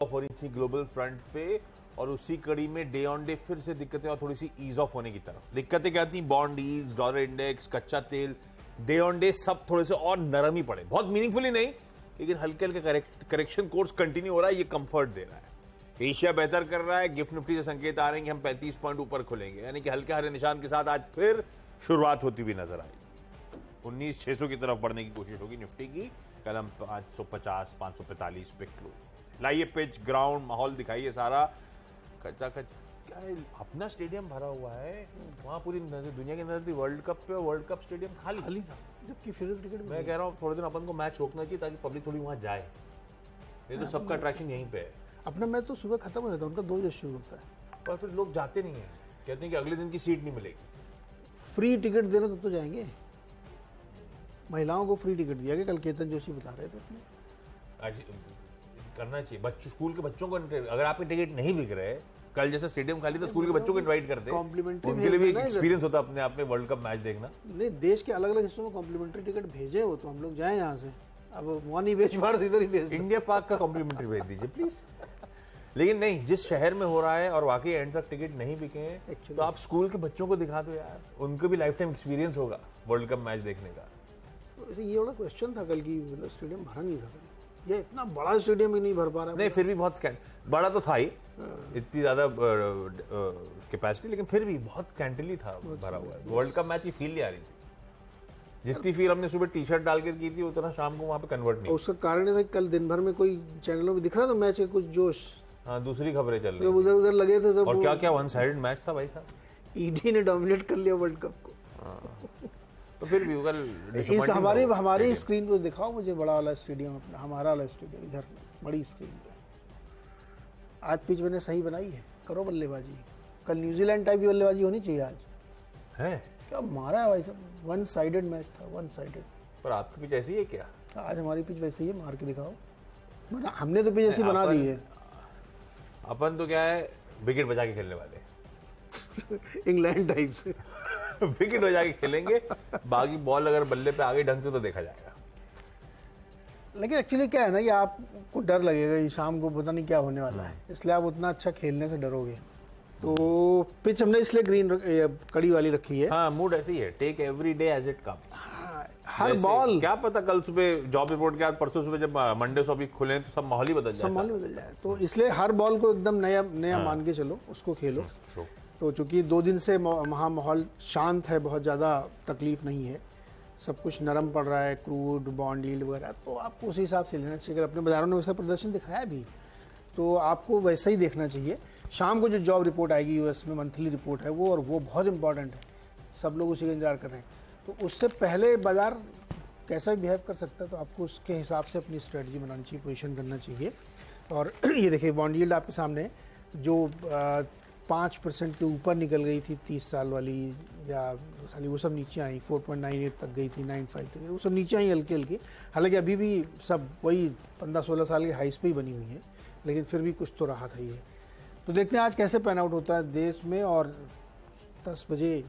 Of हो रही थी ग्लोबल फ्रंट पे, और उसी कड़ी में डे ऑन डे फिर से दिक्कतें और थोड़ी सी ईज ऑफ होने की तरफ। दिक्कतें क्या थी? बॉन्ड ईज, डॉलर इंडेक्स, कच्चा तेल, डे ऑन डे सब थोड़े से और नरम ही पड़े, बहुत मीनिंगफुली नहीं, लेकिन हल्के हल्के करेक्शन कोर्स कंटिन्यू हो रहा है। ये कंफर्ट दे रहा है। एशिया बेहतर कर रहा है, गिफ्ट निफ्टी से संकेत आ रहे हैं कि हम 35 पॉइंट ऊपर खुलेंगे, यानी कि हल्के हरे निशान के साथ आज फिर शुरुआत होती हुई नजर आई। 19,600 की तरफ बढ़ने की कोशिश होगी निफ्टी की। कल हम 550 545 पे क्लोज। लाइए पिच, ग्राउंड, माहौल दिखाइए सारा। कच्चा क्या है, अपना स्टेडियम भरा हुआ है, वहाँ पूरी दुनिया की नजर थी वर्ल्ड कप पे, वर्ल्ड कप स्टेडियम खाली था, जबकि फिर टिकट मैं कह रहा हूँ थोड़े दिन अपन को मैच रोकना चाहिए ताकि पब्लिक थोड़ी वहाँ जाए। ये तो सबका अट्रैक्शन यहीं पे है। अपना मैच तो सुबह खत्म हो जाता है, उनका 2 बजे शुरू होता है, और फिर लोग जाते नहीं हैं, कहते हैं कि अगले दिन की सीट नहीं मिलेगी। फ्री टिकट देना तब तो जाएंगे। महिलाओं को फ्री टिकट दिया गया, कल केतन जोशी बता रहे थे अपने। करना चाहिए, बच्चों, स्कूल के बच्चों को, अगर आपके टिकट नहीं बिक रहे, कल जैसे स्टेडियम खाली था, स्कूल के बच्चों को इनवाइट करते, कॉम्प्लीमेंट्री उनके लिए भी एक एक्सपीरियंस होता अपने आप में वर्ल्ड कप मैच देखना। नहीं, देश के अलग अलग हिस्सों में कॉम्प्लीमेंट्री टिकट भेजे हो तो हम लोग जाएं यहाँ से। अब वहाँ नहीं भेज पा रहे, इधर ही भेज। इंडिया पाक का कॉम्प्लीमेंट्री भेज दीजिए प्लीज। लेकिन नहीं, जिस शहर में हो रहा है और वाकई एंड तक टिकट नहीं बिके हैं, तो आप स्कूल के बच्चों को दिखा दो यार, उनको भी लाइफ टाइम एक्सपीरियंस होगा वर्ल्ड कप मैच देखने का। वैसे ये बड़ा क्वेश्चन था कल की, मतलब स्टेडियम भरा नहीं था, ये इतना बड़ा स्टेडियम ही नहीं भर पा रहा। नहीं, फिर भी बहुत बड़ा तो था ही, इतनी ज्यादा कैपेसिटी, लेकिन फिर भी बहुत कैंटिली था भरा हुआ। वर्ल्ड कप मैच की फील नहीं आ रही थी, जितनी फील हमने सुबह टी शर्ट डाल कर की थी उतना शाम को वहाँ पे कन्वर्ट नहीं। उसका कारण ये था कल दिन भर में कोई चैनलों में दिख रहा था मैच के कुछ जोश। हाँ, दूसरी खबरें चल रही, उधर उधर लगे थे सब। और क्या क्या वन साइडेड मैच था भाई साहब। ईडी ने डोमिनेट कर लिया वर्ल्ड कप को। तो फिर भी इस हमारी स्क्रीन पे दिखाओ मुझे बड़ा वाला स्टेडियम, अपना हमारा वाला स्टेडियम इधर बड़ी स्क्रीन पे। आज पिच मैंने सही बनाई है, करो बल्लेबाजी। कल न्यूजीलैंड टाइप की बल्लेबाजी होनी चाहिए आज। है क्या मारा है भाई साहब, वन साइडेड मैच था, वन साइडेड। पर आपकी पिच ऐसी है क्या? आज हमारी पिच वैसे ही है, मार के दिखाओ। हमने तो पिच ऐसी बना दी है। अपन तो क्या है, विकेट बजा के खेलने वाले। इंग्लैंड टाइप से विकेट बजा के खेलेंगे, बाकी बॉल अगर बल्ले पे आ गई ढंग से तो देखा जाएगा। लेकिन एक्चुअली क्या है ना कि आपको डर लगेगा कि शाम को पता नहीं क्या होने वाला है, इसलिए आप उतना अच्छा खेलने से डरोगे। तो पिच हमने इसलिए ग्रीन कड़ी वाली रखी है। हाँ, मूड ऐसे ही है, take every day as it comes. हर बॉल, क्या पता कल सुबह जॉब रिपोर्ट के बाद परसों सुबह जब मंडे शॉप खुले तो सब माहौल ही बदल जाए, सब माहौल बदल जाए। तो इसलिए हर बॉल को एकदम नया मान के चलो, उसको खेलो। तो चूंकि 2 दिन से वहाँ माहौल शांत है, बहुत ज़्यादा तकलीफ नहीं है, सब कुछ नरम पड़ रहा है, क्रूड, बॉन्ड यील्ड वगैरह, तो आपको उसी हिसाब से लेना चाहिए। अपने बाजारों ने वैसा प्रदर्शन दिखाया भी, तो आपको वैसा ही देखना चाहिए। शाम को जो जॉब रिपोर्ट आएगी यूएस में, मंथली रिपोर्ट है वो, और वो बहुत इंपॉर्टेंट है, सब लोग उसी का इंतजार कर रहे हैं। तो उससे पहले बाजार कैसा भी बिहेव कर सकता है, तो आपको उसके हिसाब से अपनी स्ट्रेटजी बनानी चाहिए, पोजीशन करना चाहिए। और ये देखिए बॉन्ड यील्ड आपके सामने है, जो 5% के ऊपर निकल गई थी 30 साल वाली, या साली वो सब नीचे आई, 4.98 तक गई थी, 95 तक, वो सब नीचे आई हल्की हल्की। हालांकि अभी भी सब वही 15-16 साल के हाइस पे ही बनी हुई है, लेकिन फिर भी कुछ तो रहा था ये। तो देखते हैं आज कैसे पैन आउट होता है देश में। और 10 बजे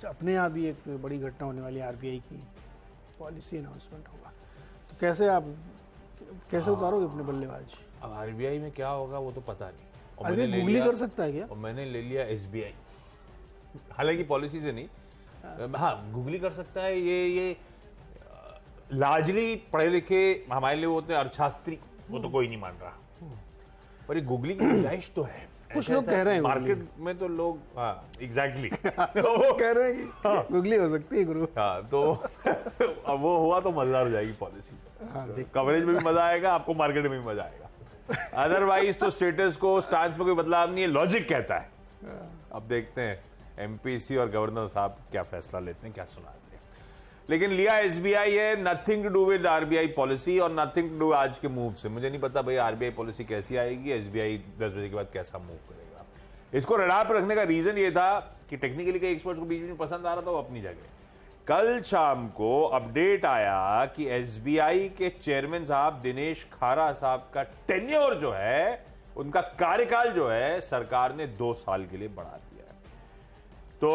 अपने यहाँ भी एक बड़ी घटना होने वाली है, आरबीआई की पॉलिसी अनाउंसमेंट होगा। तो कैसे उतारोगे अपने बल्लेबाज? अब आरबीआई में क्या होगा वो तो पता नहीं। अरे गूगली कर सकता है क्या? और मैंने ले लिया एसबीआई, हालांकि पॉलिसी से नहीं। हाँ, गूगली कर सकता है। ये लार्जली पढ़े लिखे हमारे लिए वो होते हैं अर्थशास्त्री, वो तो कोई नहीं मान रहा, पर ये गूगली की गुंजाइश तो है। कुछ लोग कह रहे हैं मार्केट में, तो लोग एग्जैक्टली वो कह रहे हैं कि गूगली हो सकती है गुरु। हाँ, तो अब वो हुआ तो मजेदार हो जाएगी पॉलिसी। हाँ, कवरेज में भी मजा आएगा, आपको मार्केट में भी मजा आएगा। अदरवाइज तो स्टेटस को, स्टांस में कोई बदलाव नहीं है, लॉजिक कहता है। अब देखते हैं एमपीसी और गवर्नर साहब क्या फैसला लेते हैं, क्या सुनाते हैं। लेकिन लिया एसबीआई है, nothing to do with RBI policy और नथिंग टू डू आज के मूव से। मुझे नहीं पता भाई आरबीआई पॉलिसी कैसी आएगी, एसबीआई 10 बजे के बाद कैसा मूव करेगा। इसको रडार पर रखने का रीजन ये था कि टेक्निकली कई एक्सपर्ट्स को बीच में पसंद आ रहा था, वो अपनी जगह। कल शाम को अपडेट आया कि एसबीआई के चेयरमैन साहब दिनेश खारा साहब का टेन्योर जो है, उनका कार्यकाल जो है, सरकार ने 2 साल के लिए बढ़ा दिया है। तो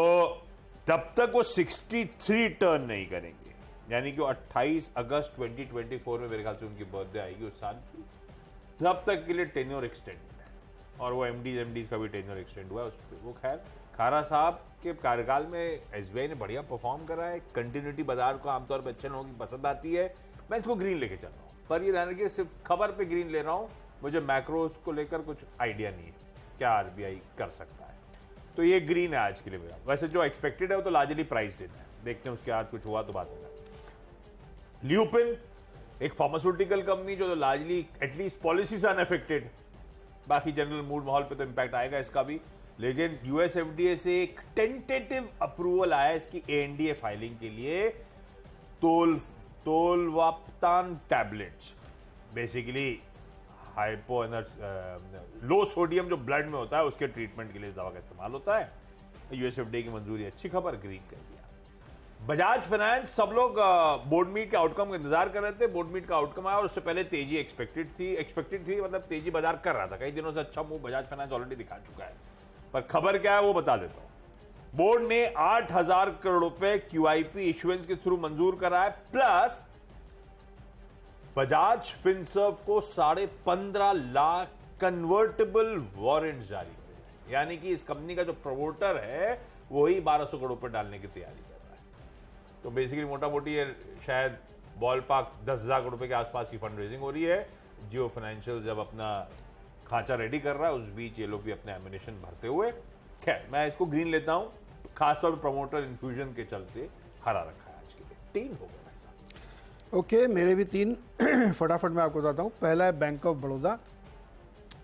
तब तक वो 63 टर्न नहीं करेंगे, यानी कि 28 अगस्त 2024 में मेरे ख्याल से उनकी बर्थडे आएगी उस साल की। तब तक के लिए टेन्योर एक्सटेंड है, और वो एमडी का भी टेन्योर एक्सटेंड हुआ है उस पर। वो खैर खारा साहब के कार्यकाल में एसबीआई ने बढ़िया परफॉर्म करा है। कंटिन्यूटी बाजार को आमतौर पर अच्छे लोगों की पसंद आती है। मैं इसको ग्रीन लेके चल रहा हूँ, पर ये ध्यान रखिए सिर्फ खबर पे ग्रीन ले रहा हूँ, मुझे मैक्रोस को लेकर कुछ आइडिया नहीं है क्या आरबीआई कर सकता है। तो ये ग्रीन है आज के लिए मेरा। वैसे जो एक्सपेक्टेड है वो तो लार्जली प्राइस है, देखते हैं उसके बाद कुछ हुआ तो बात होगा। ल्यूपिन एक फार्मास्यूटिकल कंपनी जो लार्जली एटलीस्ट पॉलिसी से अनअफेक्टेड, बाकी जनरल मूड माहौल पे तो इंपैक्ट आएगा इसका भी। लेकिन यूएस एफडीए से एक टेंटेटिव अप्रूवल आया इसकी एएनडीए फाइलिंग के लिए। तोलवाप्तान टैबलेट्स, बेसिकली हाइपो लो सोडियम जो ब्लड में होता है उसके ट्रीटमेंट के लिए इस दवा का इस्तेमाल होता है। यूएस एफडीए की मंजूरी, अच्छी खबर, ग्रीन कर दिया। बजाज फाइनेंस, सब लोग बोर्ड मीट के आउटकम का इंतजार कर रहे थे। बोर्ड मीट का आउटकम आया और उससे पहले तेजी एक्सपेक्टेड थी, मतलब तेजी बाजार कर रहा था कई दिनों से। अच्छा मूव बजाज फाइनेंस ऑलरेडी दिखा चुका है, पर खबर क्या है वो बता देता हूं। बोर्ड ने 8,000 करोड़ रुपए क्यूआईपी इशुएंस के थ्रू मंजूर करा है, प्लस बजाज फिनसर्व को 15.5 लाख कन्वर्टेबल वारंट जारी करे, यानी कि इस कंपनी का जो प्रमोटर है वही 1200 करोड़ रुपए डालने की तैयारी कर रहा है। तो बेसिकली मोटा मोटी ये शायद बॉल पार्क 10,000 करोड़ रुपए के आसपास की फंड रेजिंग हो रही है। जियो फाइनेंशियल जब अपना खांचा रेडी कर रहा है, उस बीच ये लोग भी अपने एमिनेशन भरते हुए। खैर मैं इसको ग्रीन लेता हूं, खासतौर पर प्रमोटर इन्फ्यूजन के चलते हरा रखा है आज के लिए। 3 हो गए भाई साहब। ओके, मेरे भी 3 फटाफट मैं आपको बताता हूँ। पहला है bank of Baroda.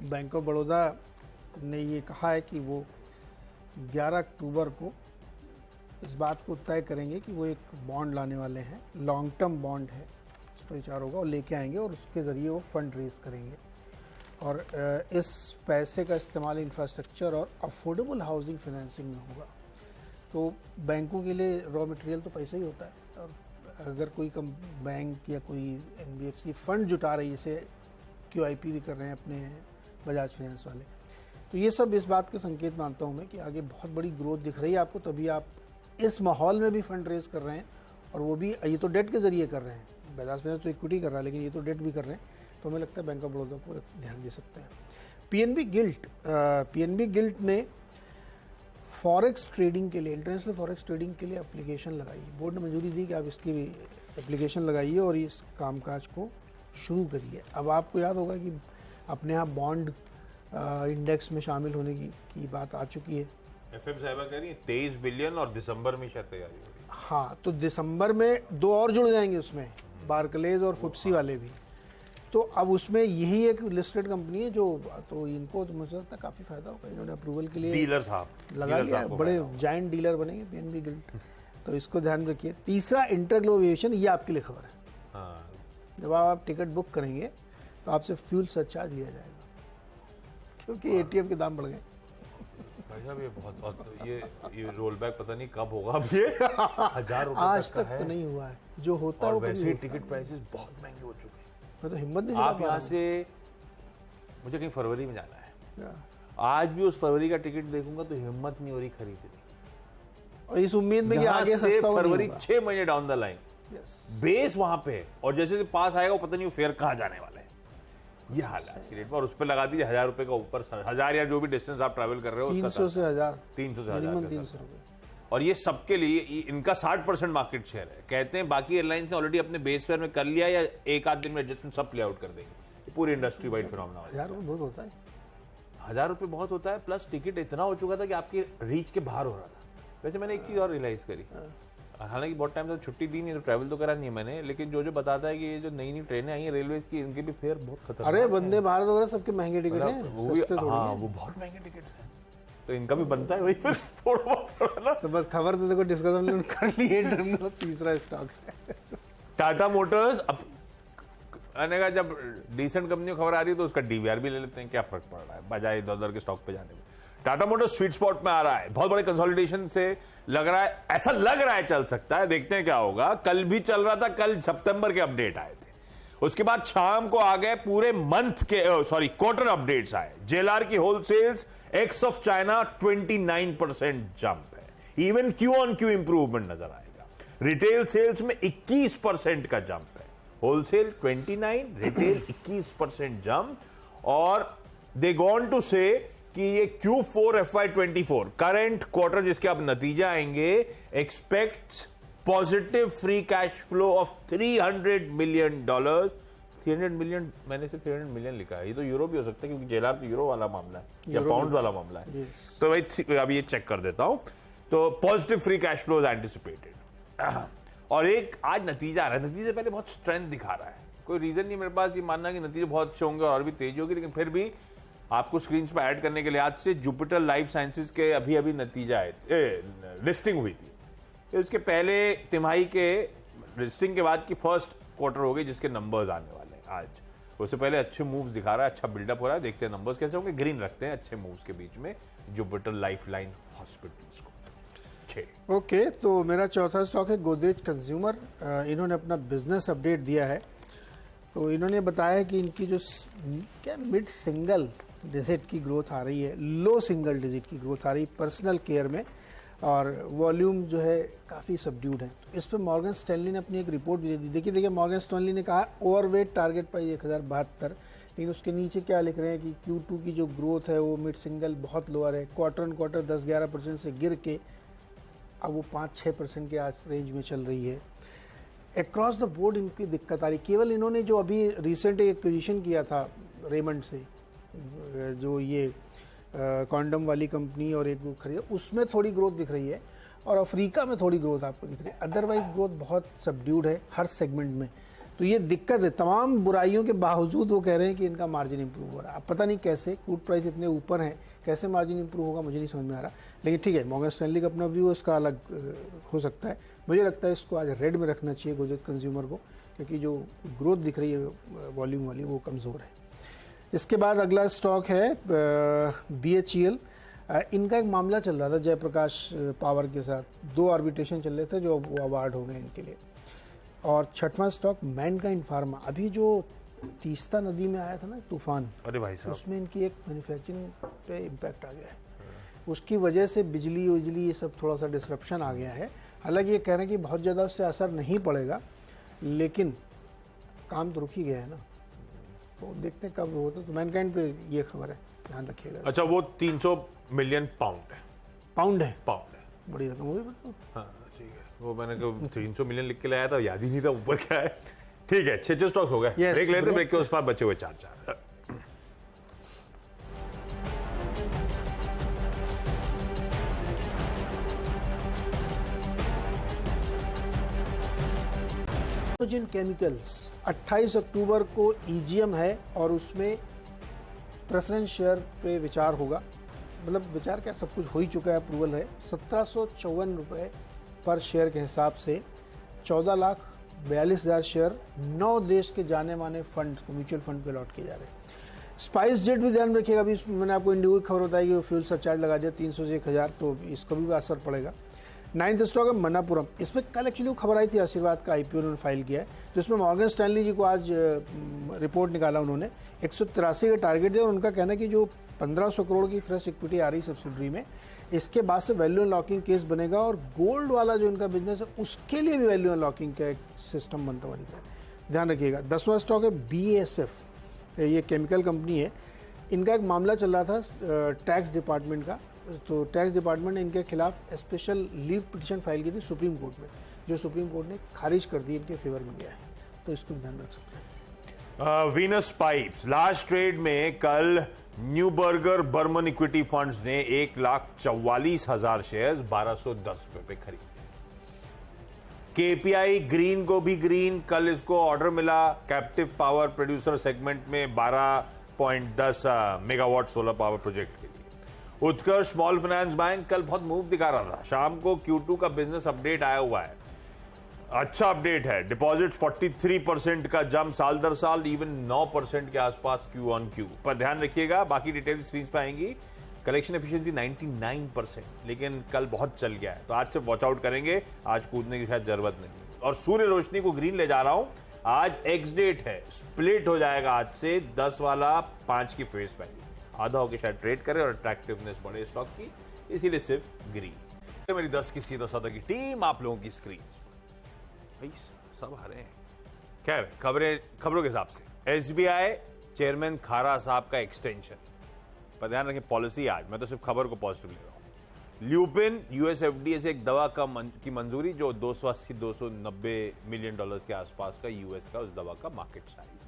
Bank of Baroda ने ये कहा है कि वो 11 अक्टूबर को इस बात को तय करेंगे कि वो एक बॉन्ड लाने वाले हैं, लॉन्ग टर्म बॉन्ड है, उस पर विचार होगा और लेके आएंगे और उसके ज़रिए वो फंड रेज करेंगे। और इस पैसे का इस्तेमाल इंफ्रास्ट्रक्चर और अफोर्डेबल हाउसिंग फाइनेंसिंग में होगा। तो बैंकों के लिए रॉ मटेरियल तो पैसा ही होता है, और अगर कोई बैंक या कोई एनबीएफसी फंड जुटा रही है, जैसे क्यूआईपी भी कर रहे हैं अपने बजाज फाइनेंस वाले, तो ये सब इस बात के संकेत मानता हूँ मैं कि आगे बहुत बड़ी ग्रोथ दिख रही है आपको, तभी आप इस माहौल में भी फंड रेज कर रहे हैं। और वो भी ये तो डेट के ज़रिए कर रहे हैं, बजाज फाइनेंस तो इक्विटी कर रहा है, लेकिन ये तो डेट भी कर रहे हैं। तो हमें लगता है बैंक ऑफ बड़ौदा को ध्यान दे सकते हैं। पीएनबी गिल्ट ने फॉरेक्स ट्रेडिंग के लिए, इंटरनेशनल फॉरेक्स ट्रेडिंग के लिए एप्लीकेशन लगाई। बोर्ड ने मंजूरी दी कि आप इसकी भी एप्लीकेशन लगाइए और इस कामकाज को शुरू करिए। अब आपको याद होगा कि अपने यहाँ बॉन्ड इंडेक्स में शामिल होने की बात आ चुकी है। एफएम साहिबा कह रही है 23 बिलियन और दिसंबर में शायद तैयारी हो रही है। हाँ, तो दिसंबर में 2 और जुड़ जाएंगे उसमें, बार्कलेज और फुटसी वाले भी। तो अब उसमें यही एक लिस्टेड कंपनी है जो, तो इनको तो मुझे लगता है काफ़ी फायदा होगा। इन्होंने अप्रूवल के लिए डीलर साहब लगा लिया, बड़े जायंट डीलर बनेंगे पीएनबी गिल्ट। तो इसको ध्यान रखिए। तीसरा, इंटरग्लोब एविएशन, ये आपके लिए खबर है। हाँ। जब आप टिकट बुक करेंगे तो आपसे फ्यूल सरचार्ज लिया जाएगा, क्योंकि एटीएफ के दाम बढ़ गए। भाई साहब ये बहुत ये रोल बैक पता नहीं कब होगा। अब ये 1,000 रुपए आज तक तो नहीं हुआ है, जो होता है वो वैसे ही टिकट प्राइसेस बहुत महंगे हो चुके हैं। मैं तो हिम्मत नहीं आप यहाँ से, मुझे कहीं फरवरी में जाना है, आज भी उस फरवरी का टिकट देखूंगा तो हिम्मत नहीं हो रही खरीदने की, और इस उम्मीद में कि आगे से सस्ता फरवरी 6 महीने डाउन द लाइन बेस वहां पे है, और जैसे पास आएगा वो पता नहीं वो फेयर कहाँ जाने वाला है। ये हाल है आज की डेट में। और उस पर लगा दीजिए 1,000 रुपए का ऊपर, 1,000 या जो भी डिस्टेंस आप ट्रैवल कर रहे हो, 300 से 1,000, 300 से 1,000 मिनिमम 300 रुपये। और ये सबके लिए इनका 60% मार्केट शेयर है। कहते हैं बाकी एयरलाइंस ने ऑलरेडी अपने बेस फेयर में कर लिया, या एक आध दिन में एडजस्टमेंट सब प्ले आउट कर देंगे। पूरी इंडस्ट्री वाइड फिनोमेना है। 1,000 रुपये बहुत होता है। 1,000 रुपये बहुत होता है, प्लस टिकट इतना हो चुका था कि आपकी रीच के बाहर हो रहा था। वैसे मैंने एक चीज़ और रियलाइज करी, हालांकि बहुत टाइम तक छुट्टी दी नहीं, तो ट्रैवल तो करा नहीं है मैंने, लेकिन जो बताता है कि ये जो नई नई ट्रेनें आई हैं रेलवे की, इनके भी फेयर बहुत खतरनाक। अरे वंदे भारत वगैरह सबके महंगे टिकट हैं, सस्ते थोड़ी हाँ, वो बहुत महंगे टिकट्स हैं, तो इनका भी बनता है वही फिर थोड़ा बहुत। तो बस खबर तो देखो, डिस्कशन कर लिए। तीसरा स्टॉक है टाटा मोटर्स। अब आने का जब डिसेंट कंपनी खबर आ रही है तो उसका डीवीआर भी ले लेते हैं, क्या फर्क पड़ रहा है बजाय इधर के स्टॉक पे जाने में। टाटा मोटर्स स्वीट स्पॉट में आ रहा है, बहुत बड़े कंसोलिडेशन से लग रहा है, ऐसा लग रहा है चल सकता है, देखते हैं क्या होगा। कल भी चल रहा था, कल सितंबर के अपडेट आए थे, उसके बाद शाम को आ गए पूरे मंथ के क्वार्टर अपडेट्स आए। जेएलआर की wholesales ex of China 29% jump है, even Q on Q improvement नजर आएगा। रिटेल सेल्स में 21% का जंप है, होलसेल 29, रिटेल 21% जंप। और दे गॉन टू से कि ये Q4 FY24 करंट क्वार्टर जिसके अब नतीजे आएंगे, aspects positive free cash flow of $300 million. 300 million, मैंने सिर्फ 300 मिलियन लिखा है, ये तो यूरो भी हो सकता है क्योंकि जेलर तो यूरो वाला मामला है या पाउंड वाला मामला है। तो भाई अब ये चेक कर देता हूं। तो positive free cash flow is anticipated. और एक आज नतीजा आ रहा है, नतीजे पहले बहुत स्ट्रेंथ दिखा रहा है, कोई रीजन नहीं मेरे पास ये मानना कि नतीजे बहुत अच्छे होंगे और भी तेज होगी, लेकिन फिर भी आपको स्क्रीन पर ऐड करने के लिए आज से जुपिटर लाइफ साइंसेज के अभी नतीजा आए, लिस्टिंग हुई थी। उसके पहले तिमाही के लिस्टिंग के बाद की फर्स्ट क्वार्टर हो गई जिसके नंबर्स आने वाले हैं आज। उससे पहले अच्छे मूव्स दिखा रहा है, अच्छा बिल्डअप हो रहा है, देखते हैं नंबर्स कैसे होंगे। ग्रीन रखते हैं अच्छे मूव्स के बीच में जुपिटर लाइफलाइन हॉस्पिटल्स को। ओके, तो मेरा चौथा स्टॉक है गोदरेज कंज्यूमर। इन्होंने अपना बिजनेस अपडेट दिया है। तो इन्होंने बताया कि इनकी जो क्या मिड सिंगल डिजिट की ग्रोथ आ रही है, लो सिंगल डिजिट की ग्रोथ आ रही है पर्सनल केयर में, और वॉल्यूम जो है काफ़ी सबड्यूड है। तो इस पर मॉर्गन स्टैनली ने अपनी एक रिपोर्ट भी दे दी। देखिए मॉर्गन स्टैनली ने कहा ओवरवेट टारगेट प्राइस 1072, लेकिन उसके नीचे क्या लिख रहे हैं कि Q2 की जो ग्रोथ है वो मिड सिंगल बहुत लोअर है, क्वार्टर ऑन क्वार्टर 10-11% से गिर के अब वो 5-6% के आज रेंज में चल रही है। अक्रॉस द बोर्ड इनकी दिक्कत आ रही। केवल इन्होंने जो अभी रिसेंट एक्विजिशन किया था रेमंड से, जो ये कॉन्डम वाली कंपनी, और एक वो खरीदा, उसमें थोड़ी ग्रोथ दिख रही है और अफ्रीका में थोड़ी ग्रोथ आपको दिख रही है। अदरवाइज ग्रोथ बहुत सबड्यूड है हर सेगमेंट में। तो ये दिक्कत है, तमाम बुराइयों के बावजूद वो कह रहे हैं कि इनका मार्जिन इंप्रूव हो रहा है। अब पता नहीं कैसे, क्रूड प्राइस इतने ऊपर हैं, कैसे मार्जिन इंप्रूव होगा मुझे नहीं समझ में आ रहा। लेकिन ठीक है, मॉर्गन स्टैनली का अपना व्यू उसका अलग हो सकता है। मुझे लगता है इसको आज रेड में रखना चाहिए गोदरेज कंज्यूमर को, क्योंकि जो ग्रोथ दिख रही है वॉल्यूम वाली वो कमज़ोर है। इसके बाद अगला स्टॉक है BHEL। इनका एक मामला चल रहा था जयप्रकाश पावर के साथ, 2 आर्बिट्रेशन चल रहे थे जो अवार्ड हो गए इनके लिए। और छठवां स्टॉक मैनकाइंड फार्मा। अभी जो तीस्ता नदी में आया था ना तूफान, अरे भाई साहब, उसमें इनकी एक मैन्युफैक्चरिंग पे इम्पैक्ट आ गया है। उसकी वजह से बिजली ये सब थोड़ा सा डिसरप्शन आ गया है। हालांकि ये कह रहे हैं कि बहुत ज़्यादा उससे असर नहीं पड़ेगा, लेकिन काम तो रुक ही गया है ना, तो देखते हैं कब होता। तो मैनकाइंड पे ये खबर है, ध्यान रखिएगा। अच्छा, वो 300 मिलियन पाउंड है। पाउंड है, बड़ी रकम हुई। हाँ ठीक है, वो मैंने कहा 300 मिलियन लिख के लाया था, याद ही नहीं था ऊपर क्या है। ठीक है, 6 स्टॉक्स हो गए। ब्रेक लेते, ब्रेक के उस पार बचे हुए 4। जिन केमिकल्स 28 अक्टूबर को EGM है और उसमें प्रेफरेंस शेयर पे विचार होगा। मतलब विचार क्या, सब कुछ हो ही चुका है, अप्रूवल है। 1754 रुपये पर शेयर के हिसाब से 14,42,000 शेयर 9 देश के जाने माने फंड, म्यूचुअल फंड पे लॉट किए जा रहे हैं। स्पाइस जेट भी ध्यान रखिएगा। अभी मैंने आपको इंडिगो की खबर बताई कि वो फ्यूल सरचार्ज लगा दिया 300 से 1000, तो इसका भी असर पड़ेगा। 9th स्टॉक है मनापुरम। इसमें कल एक्चुअली खबर आई थी, आशीर्वाद का IPO उन्होंने फाइल किया है, तो इसमें मॉर्गन स्टैनली जी को आज रिपोर्ट निकाला उन्होंने। 183 का टारगेट दिया और उनका कहना है कि जो 1500 करोड़ की फ्रेश इक्विटी आ रही सब्सिडरी में, इसके बाद से वैल्यू अनलॉकिंग केस बनेगा और गोल्ड वाला जो इनका बिजनेस है उसके लिए भी वैल्यू अनलॉकिंग का एक सिस्टम बनता हुआ दिख रहा है, ध्यान रखिएगा। 10वां स्टॉक है BASF, ये केमिकल कंपनी है। इनका एक मामला चल रहा था टैक्स डिपार्टमेंट का, तो टैक्स डिपार्टमेंट ने इनके खिलाफ स्पेशल लीव पिटीशन फाइल की थी सुप्रीम कोर्ट में, जो सुप्रीम कोर्ट ने खारिज कर दी, इनके फेवर में गया है, तो इसको ध्यान रख सकते हैं। वीनस पाइप्स लास्ट ट्रेड में कल न्यूबर्गर बर्मन इक्विटी फंड्स ने 1,44,000 शेयर्स 1210 रुपए पे खरीदे। KPI ग्रीन को भी ग्रीन, कल इसको ऑर्डर मिला कैप्टिव पावर प्रोड्यूसर सेगमेंट में 12.10 मेगावाट सोलर पावर प्रोजेक्ट के लिए। उत्कर्ष स्मॉल फाइनेंस बैंक कल बहुत मूव दिखा रहा था। शाम को Q2 का बिजनेस अपडेट आया हुआ है, अच्छा अपडेट है। डिपॉजिट्स 43% का जंप साल दर साल, इवन 9% के आसपास Q on Q पर ध्यान रखिएगा। बाकी डिटेल स्क्रीन पे आएंगी। कलेक्शन एफिशिएंसी 99%, लेकिन कल बहुत चल गया है, तो आज से वॉच आउट करेंगे। आज कूदने की शायद जरूरत नहीं। और सूर्य रोशनी को ग्रीन ले जा रहा हूं। आज एक्स डेट है, स्प्लिट हो जाएगा आज से 10 वाला 5 की फेस वैल्यू, आधा होकर शायद ट्रेड करे और अट्रैक्टिवनेस बढ़े स्टॉक की, इसीलिए सिर्फ ग्रीन। मेरी 10 की सीधा साधा की टीम आप लोगों की स्क्रीन भाई सब हरे हैं। खैर खबरों के हिसाब से SBI चेयरमैन खारा साहब का एक्सटेंशन। पर ध्यान रखें, पॉलिसी आज, मैं तो सिर्फ खबर को पॉजिटिव ले रहा हूं। ल्यूपिन यूएस एफडीए से एक दवा की मंजूरी जो 280-290 मिलियन डॉलर्स के आसपास का यूएस का उस दवा का market size.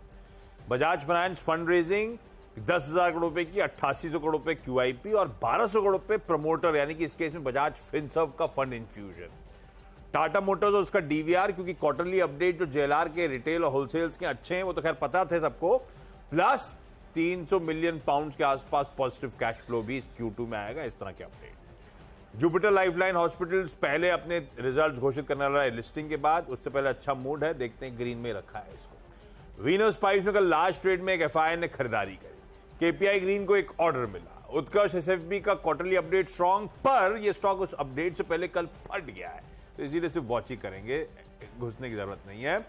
Bajaj finance fund raising 10,000 crore रुपए की, 8800 करोड़ रुपए क्यूआईपी और 1200 करोड़ रुपए प्रमोटर यानी कि इस केस में बजाज फिनसर्व का फंड इंफ्यूजन। टाटा मोटर्स और उसका डीवीआर, क्योंकि क्वार्टरली अपडेट जो जेएलआर के रिटेल और होलसेल्स के अच्छे हैं वो तो खैर पता थे सबको, प्लस 300 मिलियन पाउंड के आसपास पॉजिटिव कैश फ्लो भी इस Q2 में आएगा। इस तरह के अपडेट। जुपिटर लाइफलाइन हॉस्पिटल्स पहले अपने रिजल्ट्स घोषित करने वाला है लिस्टिंग के बाद, उससे पहले अच्छा मूड है, देखते हैं, ग्रीन में रखा है इसको। वीनस पाइप्स में कल लास्ट ट्रेड में एक एफआईआई ने खरीदारी करी, केपीआई ग्रीन को एक ऑर्डर मिला। उत्कर्ष एसएफबी का क्वार्टरली अपडेट स्ट्रॉन्ग, पर यह स्टॉक उस अपडेट से पहले कल फट गया है, तो इसीलिए सिर्फ वॉच ही करेंगे, घुसने की जरूरत नहीं है।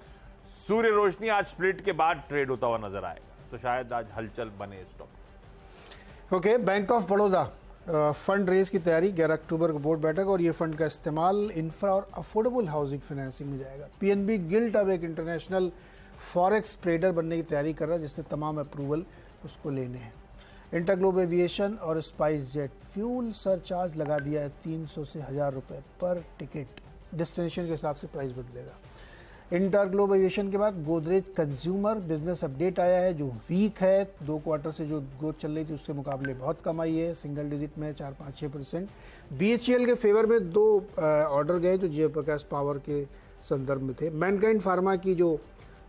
सूर्य रोशनी आज स्प्लिट के बाद ट्रेड होता हुआ नजर आएगा, तो शायद आज हलचल बने stock. Okay, bank of Baroda fund raise की तैयारी, 11 अक्टूबर को बोर्ड बैठक और ये फंड का इस्तेमाल इंफ्रा और अफोर्डेबल हाउसिंग फाइनेंसिंग में जाएगा। पीएनबी गिल्ड अब एक इंटरनेशनल फॉरेक्स ट्रेडर बनने की तैयारी कर रहा है, जिसने तमाम अप्रूवल उसको लेने हैं। इंटरग्लोब एविएशन और स्पाइस जेट फ्यूल सरचार्ज लगा दिया है 300 से 1000 रुपये पर टिकट, डेस्टिनेशन के हिसाब से प्राइस बदलेगा। इंटरग्लोब एविएशन के बाद गोदरेज कंज्यूमर बिजनेस अपडेट आया है जो वीक है, 2 क्वार्टर से जो ग्रोथ चल रही थी उसके मुकाबले बहुत कम आई है, सिंगल डिजिट में 4-5-6%। बीएचईएल के फेवर में 2 ऑर्डर गए जो जयप्रकाश पावर के संदर्भ में थे। मैनकाइंड फार्मा की जो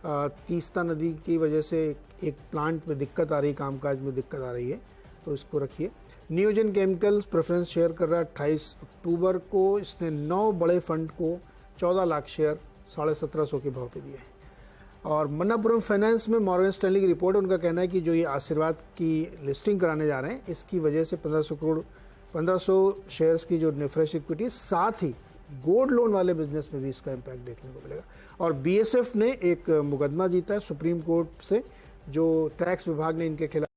तीस्ता नदी की वजह से एक प्लांट में दिक्कत आ रही, कामकाज में दिक्कत आ रही है, तो इसको रखिए। नियोजन केमिकल्स प्रेफरेंस शेयर कर रहा है 28 अक्टूबर को, इसने 9 बड़े फंड को 14 लाख शेयर 1750 के भाव पे दिए हैं। और मन्नापुरम फाइनेंस में मॉर्गन स्टैनली की रिपोर्ट है, उनका कहना है कि जो ये आशीर्वाद की लिस्टिंग कराने जा रहे हैं इसकी वजह से 1500 शेयर्स की जो फ्रेश इक्विटी, साथ ही गोल्ड लोन वाले बिजनेस में भी इसका इम्पैक्ट देखने को मिलेगा। और बीएसएफ ने एक मुकदमा जीता है सुप्रीम कोर्ट से, जो टैक्स विभाग ने इनके खिलाफ